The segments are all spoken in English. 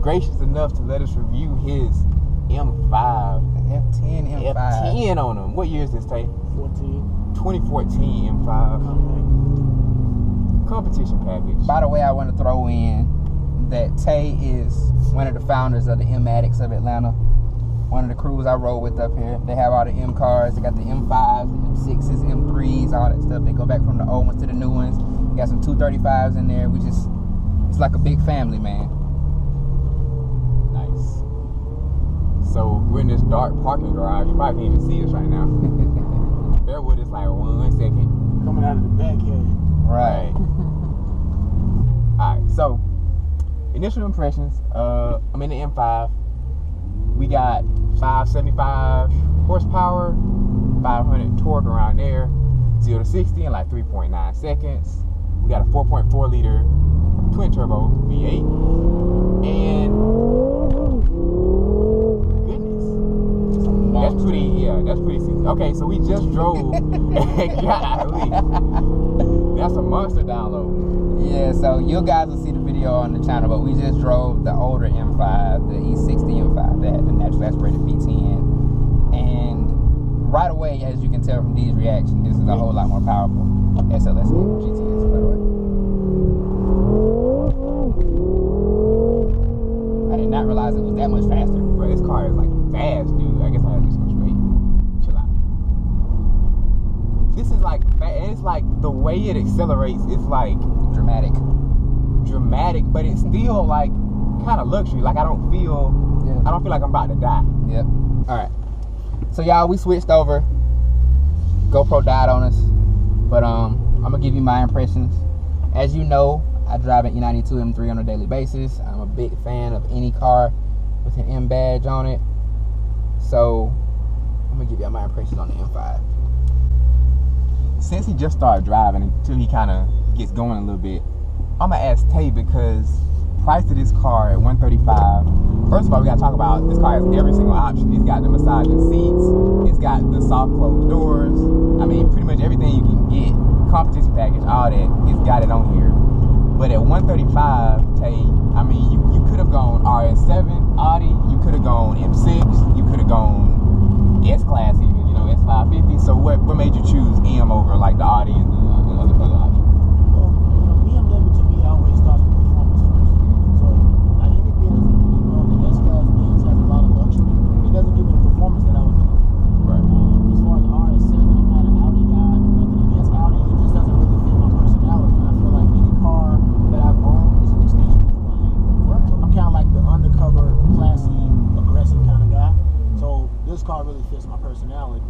gracious enough to let us review his M5. The F10 M5. F10 on him. What year is this, Tay? 2014 M5. Okay. Competition package. By the way, I want to throw in that Tay is one of the founders of the M Addicts of Atlanta. One of the crews I rode with up here. They have all the M cars. They got the M5s, the M6s, M3s, all that stuff. They go back from the old ones to the new ones. Got some 235s in there. It's like a big family, man. Nice. So we're in this dark parking garage. You probably can't even see us right now. Bear with us like 1 second. Coming out of the back here. Right. Alright, so initial impressions. I'm in the M5. We got 575 horsepower, 500 torque around there, 0 to 60 in like 3.9 seconds. We got a 4.4 liter twin turbo V8, and goodness, that's pretty serious. Okay, so we just drove. Golly, that's a monster download. Yeah, so you guys will see the video on the channel, but we just drove the older M5, the E60 M5 that had the naturally aspirated V10, and right away, as you can tell from D's reaction, this is a whole lot more powerful. SLS GTS, by the way. I did not realize it was that much faster. Bro, this car is like fast, dude. I guess I have to just go straight. Chill out. This is like, and it's like the way it accelerates, it's like Dramatic, but it's still like kind of luxury. Like I don't feel like I'm about to die. Yep. All right. So y'all, we switched over. GoPro died on us, but I'm gonna give you my impressions. As you know, I drive an E92 M3 on a daily basis. I'm a big fan of any car with an M badge on it. So I'm gonna give y'all my impressions on the M5. Since he just started driving until he kind of gets going a little bit, I'm gonna ask Tay because price of this car at $135. First of all, we gotta talk about this car has every single option. It's got the massaging seats, it's got the soft closed doors. I mean, pretty much everything you can get. Competition package, all that, it's got it on here. But at $135, Tay, I mean, you could have gone RS7 Audi, you could have gone M6, you could have gone S-Class even, you know, S550. So what made you choose M over like the Audi and the other options? Well, BMW to me always starts with performance first. So, like anything, the S-Class Benz has a lot of luxury. It doesn't give me the performance that I was looking for. Right. As far as the RS7, I'm not an Audi guy. Nothing against Audi. It just doesn't really fit my personality. I feel like any car that I've owned is an extension of who I am. Right. I'm kind of like the undercover, classy, aggressive kind of guy. So this car really fits my personality.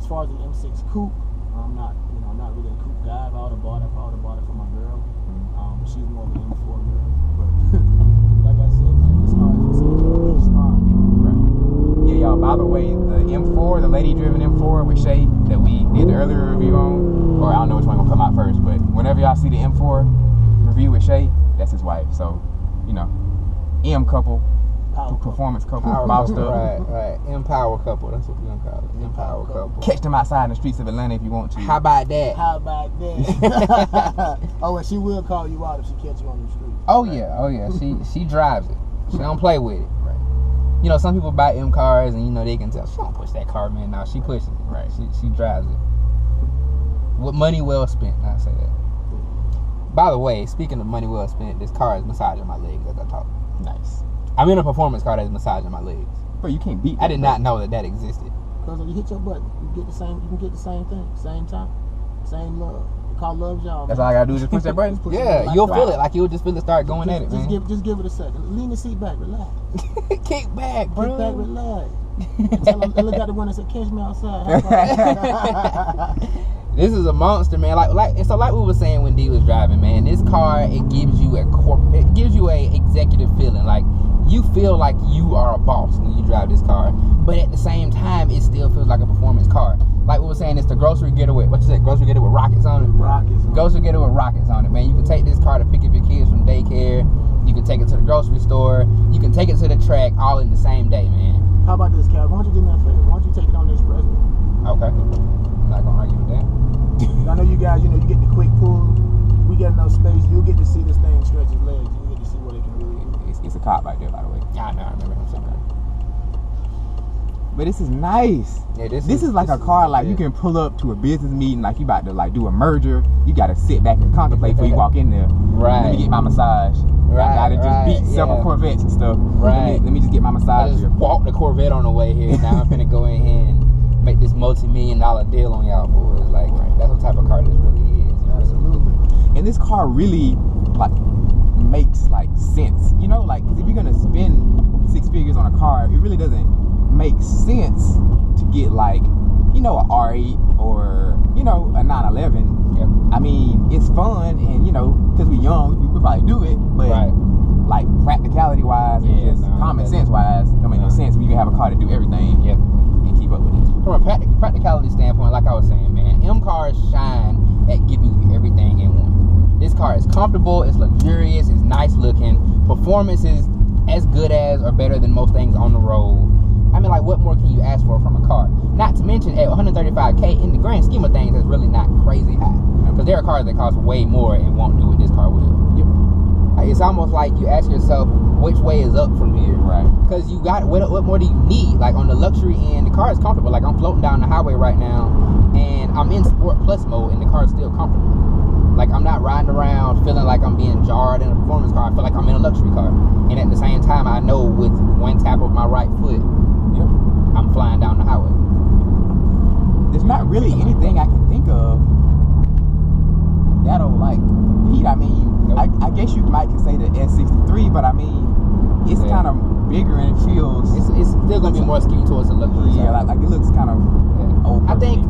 As far as the M6 Coupe, I'm not really a coupe guy. If I would have bought it, for my girl. She's more of an M4 girl. But like I said, man, this car is just a nice car. Right. Yeah, y'all, by the way, the M4, the lady-driven M4 with Shay that we did the earlier review on, or I don't know which one gonna come out first, but whenever y'all see the M4 review with Shay, that's his wife. So, you know, M couple, performance couple, milestone. Right. Empower couple. That's what we're gonna call it. Empower couple. Catch them outside in the streets of Atlanta if you want to. How about that? Oh, and she will call you out if she catch you on the street. Oh yeah. She drives it. She don't play with it. Right. You know, some people buy M cars and they can tell she don't push that car, man. No, she pushes it. Right. She drives it. With money well spent, I say that. By the way, speaking of money well spent, this car is massaging my legs as I talk. Nice. I'm in a performance car that's massaging my legs. But you can't beat that. I did not know that existed. Because when you hit your button, you can get the same thing, same time, same love. The car loves y'all. That's all I gotta do is just push that button? Yeah, you'll feel it. Like you'll just feel it start going at it, man. Just give it a second. Lean the seat back, relax. Kick back, bro. Kick back, relax. And look at the one that said, catch me outside. This is a monster, man. Like we were saying when D was driving, man. This car, it gives you a executive feeling. Like you feel like you are a boss when you drive this car, but at the same time, it still feels like a performance car. Like we were saying, it's the grocery getaway. What you said? Grocery getaway with rockets on it. Grocery getaway with rockets on it, man. You can take this car to pick up your kids from daycare. You can take it to the grocery store. You can take it to the track, all in the same day, man. How about this, Cal? Why don't you do me a favor? Why don't you take it on the expressway? Okay. I'm not gonna argue with that. I know you guys, you get the quick pull. We got enough space. You'll get to see this thing stretch its legs. You get to see what it can really do. It's a cop right there, by the way. I know, I remember him saying that. But this is nice. Yeah, this is like a car like you can pull up to a business meeting, like you about to like do a merger. You got to sit back and contemplate before you walk in there. Right. Let me get my massage. Right. I gotta just beat several Corvettes and stuff. Right. Let me just get my massage. I just walked the Corvette on the way here. Now I'm finna go in here and make this multi-million-dollar deal on y'all boys. Like that's what type of car this really is. Absolutely. And this car really like makes like sense. You know, like 'cause if you're gonna spend 6 figures on a car, it really doesn't make sense to get like, you know, a R8 or, you know, a 911. Yep. I mean, it's fun and, you know, because we're young, we probably do it, but like practicality wise and just common sense wise, don't make no sense when you can have a car to do everything. Yep. And keep up with it. From a practicality standpoint, like I was saying, man, M cars shine at giving you everything in one. This car is comfortable, it's luxurious, it's nice looking, performance is as good as or better than most things on the road. I mean, like, what more can you ask for from a car? Not to mention, at $135K, in the grand scheme of things, that's really not crazy high. Because there are cars that cost way more and won't do what this car will. Yep. It's almost like you ask yourself, which way is up from here? Right. Because you got, what more do you need? Like, on the luxury end, the car is comfortable. Like, I'm floating down the highway right now, and I'm in Sport Plus mode, and the car is still comfortable. Like, I'm not riding around feeling like I'm being jarred in a performance car. I feel like I'm in a luxury car. And at the same time, I know with one tap of my right foot, I'm flying down the highway. There's not really anything I can think of that'll like compete. I mean, I guess you might say the S63, but I mean, it's kind of bigger and it feels. It's still gonna be more skewed towards the luxury. Yeah, like it looks kind of old. I think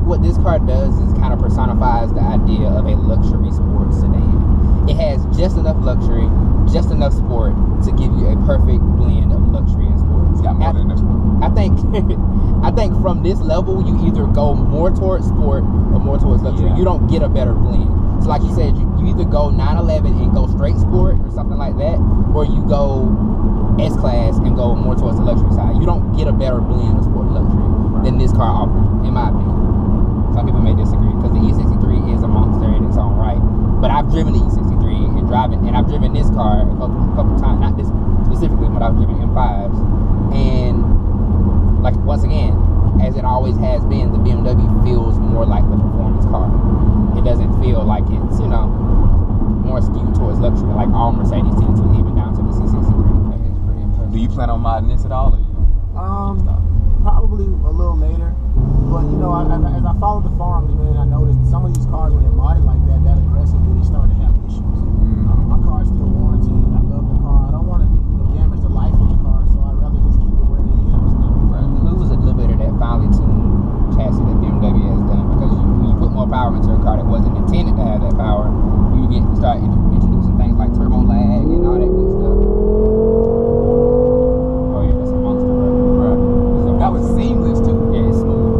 what this car does is kind of personifies the idea of a luxury sports sedan. It has just enough luxury, just enough sport to give you a perfect blend of luxury and sport. It's got more than enough sport. I think from this level, you either go more towards sport or more towards luxury. You don't get a better blend. So like you said, you either go 911 and go straight sport or something like that, or you go S-Class and go more towards the luxury side. You don't get a better blend of sport and luxury than this car offers, in my opinion. Some people may disagree because the E63 is a monster in its own right. But I've driven the E63 and I've driven this car a couple times, not this specifically, but I've driven M5s. And like once again, as it always has been, the BMW feels more like the performance car. It doesn't feel like it's, you know, more skewed towards luxury, like all Mercedes tend to, even down to the C63. It's pretty impressive. Do you plan on modding this at all? Or probably a little later. But you know, as I followed the forums, man, I noticed some of these cars when they're modded like that aggressively, they start to have issues. My car is still warranted. I love the car. I don't want to damage the life of the car, so I'd rather just keep it where it is. Lose a little bit of that finely tuned chassis that BMW has done, because when you put more power into a car that wasn't intended to have that power, you start introducing things like turbo lag and all that good stuff. Oh yeah, that's a monster, bro. That was seamless too. Yeah, it's smooth.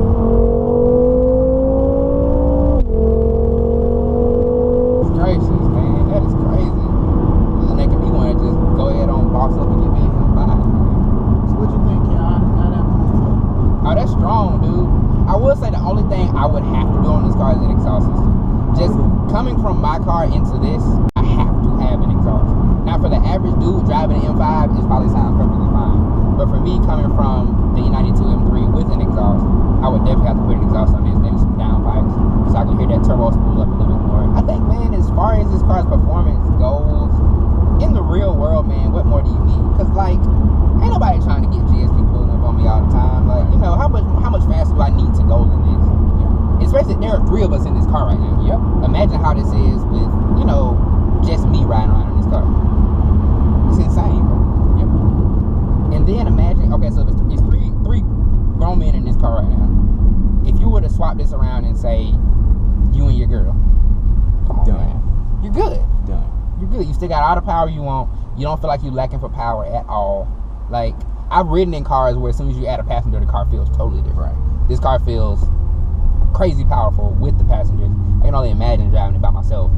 Gracious, man, that is crazy. This is making me want to just go ahead on boss up and get me a M5. So what you think, Ken? How that move? Oh, that's strong, dude. I will say the only thing I would have to do on this car is an exhaust system. Just coming from my car into this, I have to have an exhaust. Now, for the average dude driving an M5, it probably sounds perfectly fine. But for me, coming from the E92 M3 with an exhaust, I would definitely have to put an exhaust on this, maybe some downpipes, so I can hear that turbo spool up a little bit more. I think, man, as far as this car's performance goes, in the real world, man, what more do you need? Because, like, ain't nobody trying to get GSP pulling up on me all the time. Like, you know, how much faster do I need to go than this? Especially, there are 3 of us in this car right now. Yep. Imagine how this is with, you know, just me riding around in this car. It's insane, bro. Yep. And then imagine, okay, so it's three grown men in this car right now. If you were to swap this around and say, you and your girl, come on, man. You're good. Done. You're good. You still got all the power you want. You don't feel like you're lacking for power at all. Like, I've ridden in cars where as soon as you add a passenger, the car feels totally different. Right. This car feels crazy powerful with the passengers. I can only imagine driving it by myself.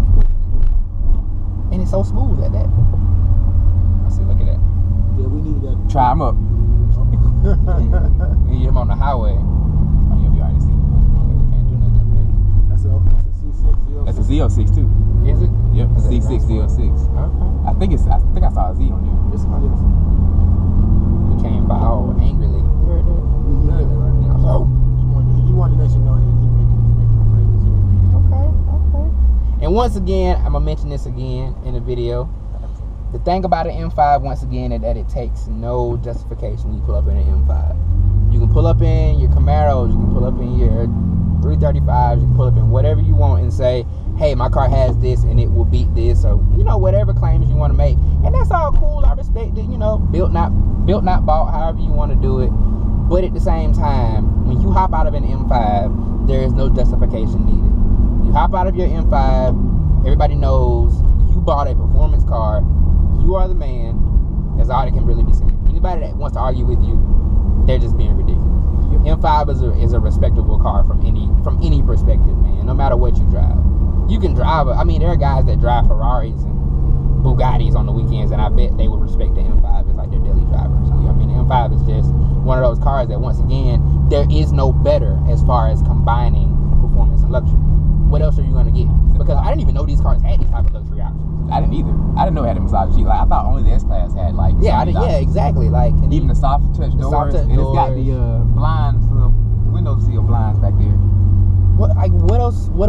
And it's so smooth at that. I see, look at that. Yeah, we needed that. Try them up. You hit him on the highway. Oh, yeah, we already seen it. We can't do nothing up here. That's a C6 Z06. That's a Z06 too. Is it? Yep, C6 Z06. Okay. I think I saw a Z on there. This is this. He came by all angrily. You heard that? You heard that, right? You know, He wanted to let you know that he's making appraisals here. okay. And once again, I'm gonna mention this again in the video. The thing about an M5, once again, is that it takes no justification when you pull up in an M5. You can pull up in your Camaros, you can pull up in your 335s, you can pull up in whatever you want and say, hey, my car has this and it will beat this, or whatever claims you want to make. And that's all cool. I respect it. Built not bought, however you want to do it. But at the same time, when you hop out of an M5, there is no justification needed. You hop out of your M5, everybody knows you bought a performance car. You are the man. That's all that can really be said. Anybody that wants to argue with you, they're just being ridiculous. M5 is a respectable car from any perspective, man. No matter what you drive, you can drive. There are guys that drive Ferraris and Bugattis on the weekends, and I bet they would respect the M5 as like their daily drivers. The M5 is just one of those cars that, once again, there is no better as far as combining performance and luxury. What else are you gonna get? Because I didn't even know these cars had these type of luxury options. I didn't either. I didn't know it had a massage seat. Like, I thought only the S-Class had like. Yeah, exactly. Like, and even the soft touch doors, and it's got the blinds, the window seal blinds back there. What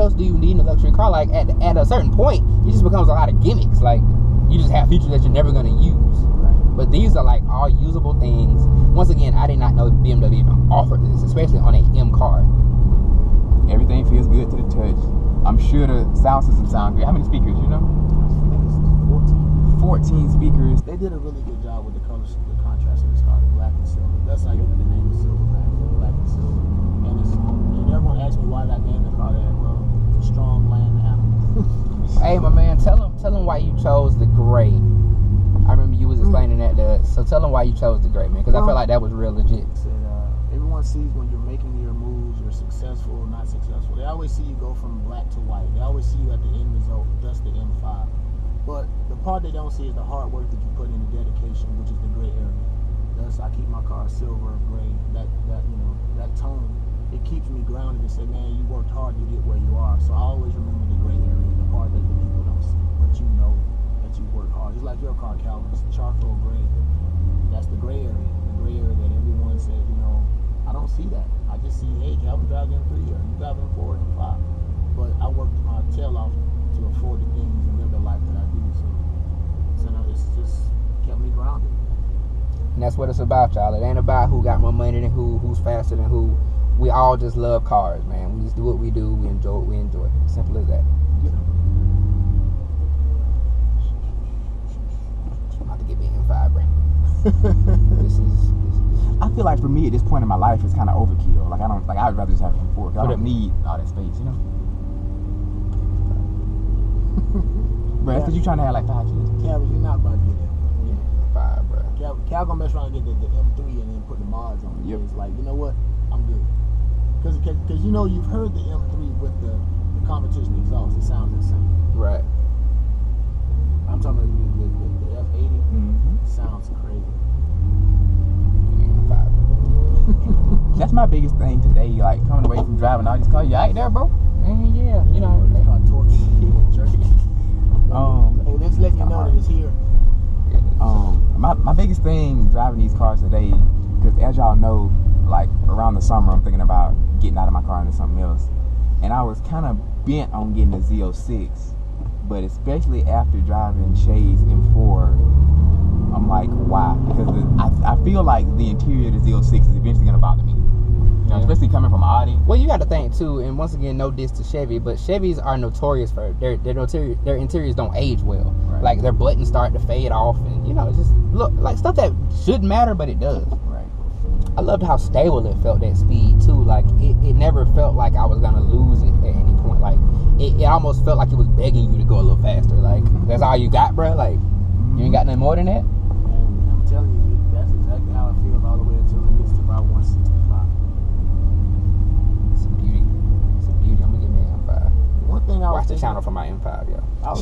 else do you need in a luxury car? Like, at a certain point, it just becomes a lot of gimmicks. Like, you just have features that you're never gonna use. Right. But these are like all usable things. Once again, I did not know BMW even offered this, especially on a M car. Everything feels good to the touch. I'm sure the sound system sounds great. How many speakers, you know? I think it's 14. 14 speakers. They did a really good job with the colors, the contrast of this car, the black and silver. That's how you get the name of Silverback, black and silver. And everyone asks me why did I name the car that. Well, it's a strong land animal. Hey, my man, tell them why you chose the gray. I remember you was explaining that to us. So tell them why you chose the gray, man, because I feel like that was real legit. Everyone sees when you're making your moves, you're successful, not successful. They always see you go from black to white. They always see you at the end result. That's the M5. But the part they don't see is the hard work that you put in, the dedication, which is the gray area. Thus, I keep my car silver, gray. That tone, it keeps me grounded and say, man, you worked hard to get where you are. So I always remember the gray area, the part that the people don't see, but you know that you worked hard. Just like your car, Calvin, it's charcoal gray. That's the gray area that everyone says, I don't see that. I just see, hey, Calvin drives M3 or you drive M4 and M5. But I worked my tail off to afford the things and live the life that I do. So it's just kept me grounded. And that's what it's about, y'all. It ain't about who got more money than who's faster than who. We all just love cars, man. We just do what we do. We enjoy what we enjoy. Simple as that. Yeah. I'm about to get me an M5, bro. This is. I feel like for me at this point in my life, it's kind of overkill. Like I'd rather just have an M4. I don't need all that space, you know. Bro, that's because you trying to have like 5 kids. Calvin, you're not about to get it. Yeah, 5, bro. Cal gonna mess around and get the M3 and then put the mods on it. Yep. It's like, you know what? I'm good. Because you've heard the M3 with the competition exhaust. It sounds insane. Right. I'm talking about the F80. Mm-hmm. Sounds crazy. That's my biggest thing today, like coming away from driving all these cars. You alright there, bro? Yeah, They call torquing, jerking. Hey, let's let you know that it's here. My biggest thing driving these cars today, because as y'all know, like around the summer, I'm thinking about getting out of my car into something else, and I was kind of bent on getting a Z06, but especially after driving Shay's M4. I'm like, why? Because I feel like the interior of the Z06 is eventually going to bother me. Especially coming from Audi. Well, you got to think too, and once again, no diss to Chevy, but Chevys are notorious for their interiors don't age well. Right. Like their buttons start to fade off, and it just look like stuff that shouldn't matter, but it does. Right. I loved how stable it felt at speed too. Like it never felt like I was gonna lose it at any point. Like it almost felt like it was begging you to go a little faster. Like that's all you got, bro. Like you ain't got nothing more than that. And I'm telling you, that's exactly how it feels all the way until it gets to about 165. It's a beauty. I'm gonna get me an M5. One thing I watch the channel for my M5, yo. Oh,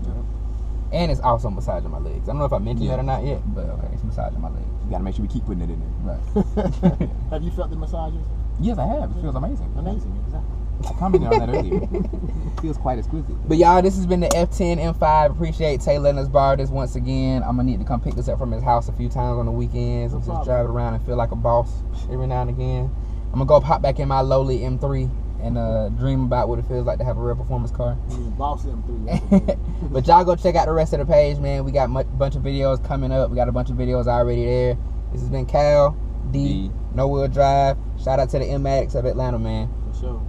and it's also massaging my legs. I don't know if I mentioned that or not yet, but okay, it's massaging my legs. You gotta make sure we keep putting it in there. Right. Have you felt the massages? Yes, I have. It feels amazing. Amazing, exactly. I commented on that earlier. It feels quite exquisite. But y'all, this has been the F10 M5. Appreciate Tay letting us borrow this once again. I'm gonna need to come pick this up from his house a few times on the weekends and just drive it around and feel like a boss every now and again. I'm gonna go hop back in my lowly M3 and dream about what it feels like to have a real performance car. Boss M3. But y'all go check out the rest of the page, man. We got a bunch of videos coming up. We got a bunch of videos already there. This has been Cal, D. No Wheel Drive. Shout out to the M Addicts of Atlanta, man. For sure.